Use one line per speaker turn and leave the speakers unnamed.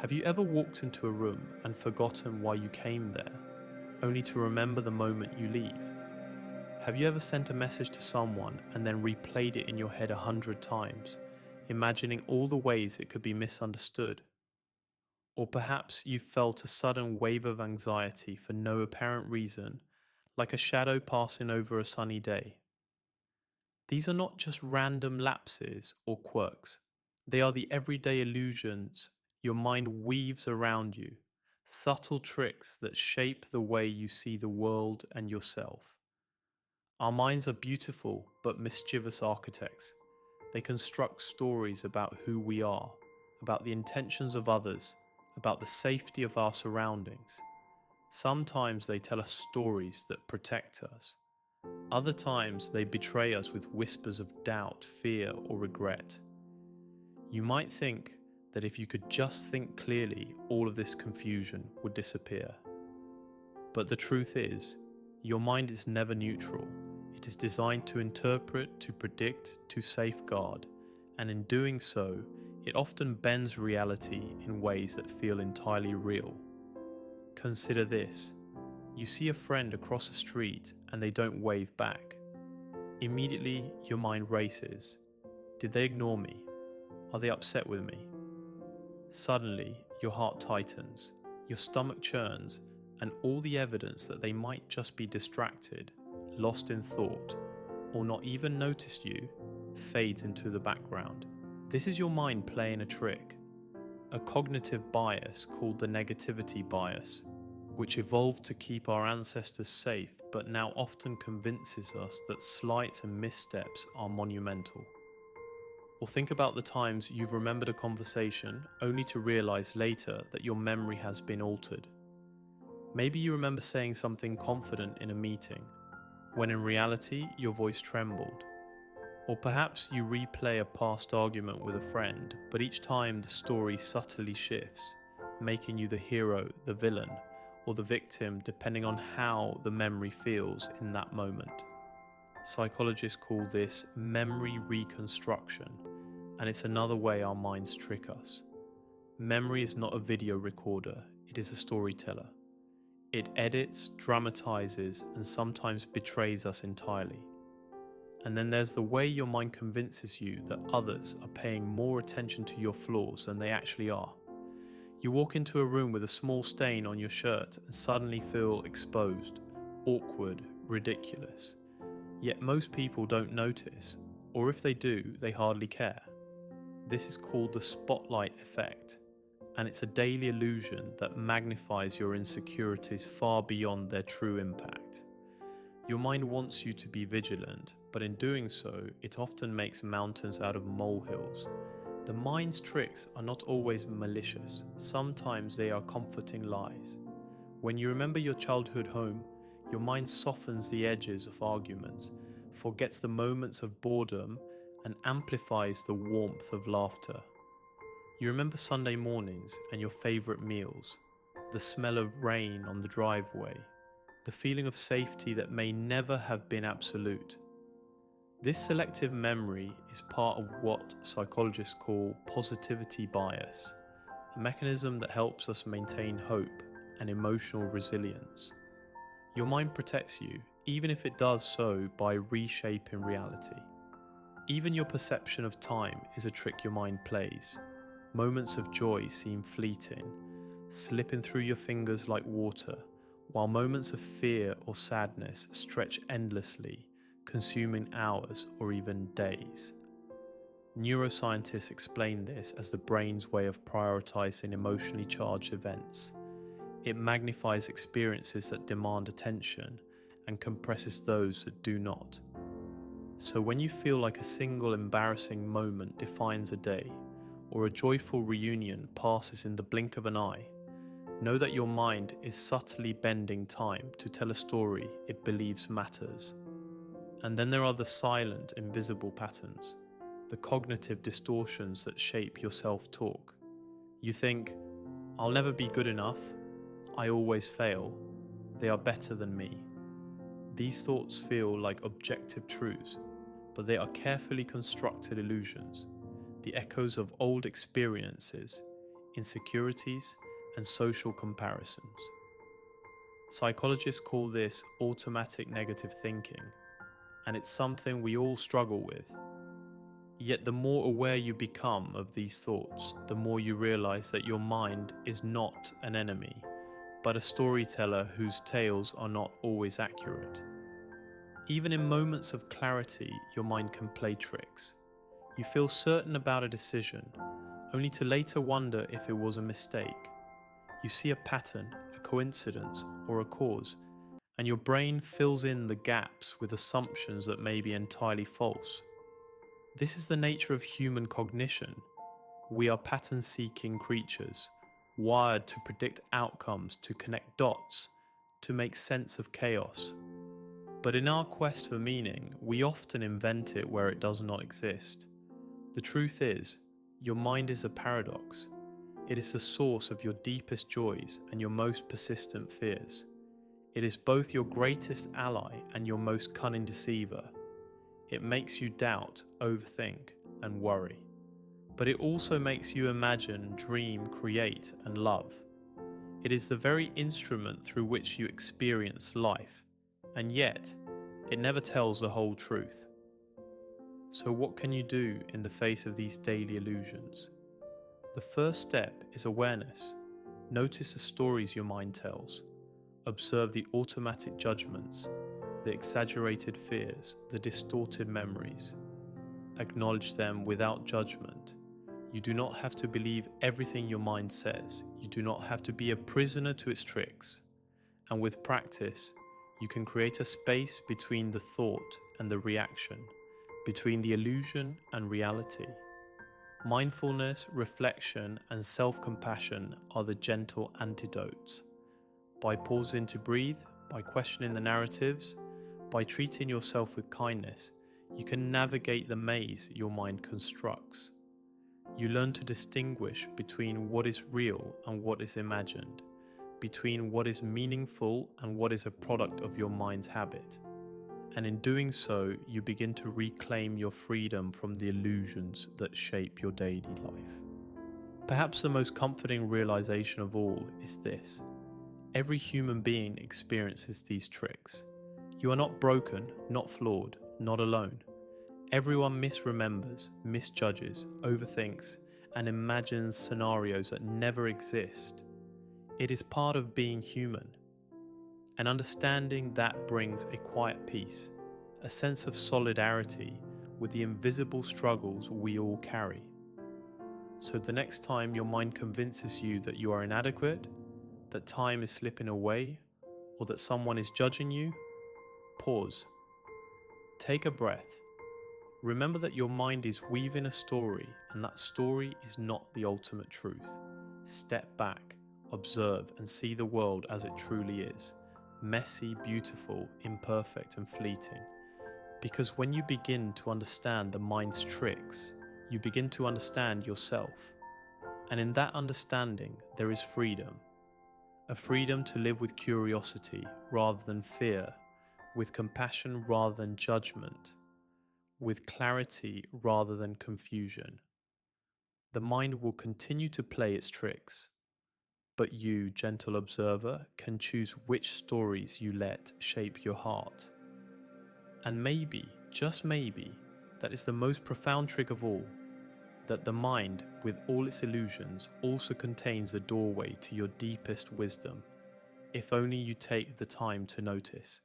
Have you ever walked into a room and forgotten why you came there, only to remember the moment you leave? Have you ever sent a message to someone and then replayed it in your head 100 times, imagining all the ways it could be misunderstood? Or perhaps you felt a sudden wave of anxiety for no apparent reason, like a shadow passing over a sunny day. These are not just random lapses or quirks. They are the everyday illusions your mind weaves around you, subtle tricks that shape the way you see the world and yourself. Our minds are beautiful but mischievous architects. They construct stories about who we are, about the intentions of others, about the safety of our surroundings. Sometimes they tell us stories that protect us. Other times they betray us with whispers of doubt, fear, or regret. You might think that if you could just think clearly, all of this confusion would disappear. But the truth is, your mind is never neutral. It is designed to interpret, to predict, to safeguard, and in doing so, it often bends reality in ways that feel entirely real. Consider this. You see a friend across the street and they don't wave back. Immediately, your mind races. Did they ignore me? Are they upset with me? Suddenly, your heart tightens, your stomach churns, and all the evidence that they might just be distracted, lost in thought, or not even noticed you, fades into the background. This is your mind playing a trick, a cognitive bias called the negativity bias, which evolved to keep our ancestors safe but now often convinces us that slights and missteps are monumental. Or think about the times you've remembered a conversation only to realize later that your memory has been altered. Maybe you remember saying something confident in a meeting, when in reality your voice trembled. Or perhaps you replay a past argument with a friend, but each time the story subtly shifts, making you the hero, the villain, or the victim depending on how the memory feels in that moment. Psychologists call this memory reconstruction, and it's another way our minds trick us. Memory is not a video recorder, it is a storyteller. It edits, dramatizes, and sometimes betrays us entirely. And then there's the way your mind convinces you that others are paying more attention to your flaws than they actually are. You walk into a room with a small stain on your shirt and suddenly feel exposed, awkward, ridiculous. Yet most people don't notice, or if they do, they hardly care. This is called the spotlight effect, and it's a daily illusion that magnifies your insecurities far beyond their true impact. Your mind wants you to be vigilant, but in doing so, it often makes mountains out of molehills. The mind's tricks are not always malicious, sometimes they are comforting lies. When you remember your childhood home, your mind softens the edges of arguments, forgets the moments of boredom, and amplifies the warmth of laughter. You remember Sunday mornings and your favorite meals, the smell of rain on the driveway, the feeling of safety that may never have been absolute. This selective memory is part of what psychologists call positivity bias, a mechanism that helps us maintain hope and emotional resilience. Your mind protects you, even if it does so by reshaping reality. Even your perception of time is a trick your mind plays. Moments of joy seem fleeting, slipping through your fingers like water, while moments of fear or sadness stretch endlessly, consuming hours or even days. Neuroscientists explain this as the brain's way of prioritizing emotionally charged events. It magnifies experiences that demand attention and compresses those that do not. So when you feel like a single embarrassing moment defines a day, or a joyful reunion passes in the blink of an eye, know that your mind is subtly bending time to tell a story it believes matters. And then there are the silent, invisible patterns, the cognitive distortions that shape your self-talk. You think, I'll never be good enough, I always fail, they are better than me. These thoughts feel like objective truths, but they are carefully constructed illusions, the echoes of old experiences, insecurities, and social comparisons. Psychologists call this automatic negative thinking, and it's something we all struggle with. Yet the more aware you become of these thoughts, the more you realize that your mind is not an enemy, but a storyteller whose tales are not always accurate. Even in moments of clarity, your mind can play tricks. You feel certain about a decision, only to later wonder if it was a mistake. You see a pattern, a coincidence, or a cause, and your brain fills in the gaps with assumptions that may be entirely false. This is the nature of human cognition. We are pattern-seeking creatures, wired to predict outcomes, to connect dots, to make sense of chaos. But in our quest for meaning, we often invent it where it does not exist. The truth is, your mind is a paradox. It is the source of your deepest joys and your most persistent fears. It is both your greatest ally and your most cunning deceiver. It makes you doubt, overthink, and worry. But it also makes you imagine, dream, create, and love. It is the very instrument through which you experience life, and yet, it never tells the whole truth. So what can you do in the face of these daily illusions? The first step is awareness. Notice the stories your mind tells. Observe the automatic judgments, the exaggerated fears, the distorted memories. Acknowledge them without judgment. You do not have to believe everything your mind says. You do not have to be a prisoner to its tricks. And with practice, you can create a space between the thought and the reaction, between the illusion and reality. Mindfulness, reflection, and self-compassion are the gentle antidotes. By pausing to breathe, by questioning the narratives, by treating yourself with kindness, you can navigate the maze your mind constructs. You learn to distinguish between what is real and what is imagined, between what is meaningful and what is a product of your mind's habit. And in doing so, you begin to reclaim your freedom from the illusions that shape your daily life. Perhaps the most comforting realization of all is this: every human being experiences these tricks. You are not broken, not flawed, not alone. Everyone misremembers, misjudges, overthinks, and imagines scenarios that never exist. It is part of being human. And understanding that brings a quiet peace, a sense of solidarity with the invisible struggles we all carry. So the next time your mind convinces you that you are inadequate, that time is slipping away, or that someone is judging you, pause. Take a breath. Remember that your mind is weaving a story, and that story is not the ultimate truth. Step back, observe, and see the world as it truly is: messy, beautiful, imperfect, and fleeting. Because when you begin to understand the mind's tricks, you begin to understand yourself. And in that understanding, there is freedom. A freedom to live with curiosity rather than fear, with compassion rather than judgment, with clarity rather than confusion. The mind will continue to play its tricks, but you, gentle observer, can choose which stories you let shape your heart. And maybe, just maybe, that is the most profound trick of all, that the mind, with all its illusions, also contains a doorway to your deepest wisdom, if only you take the time to notice.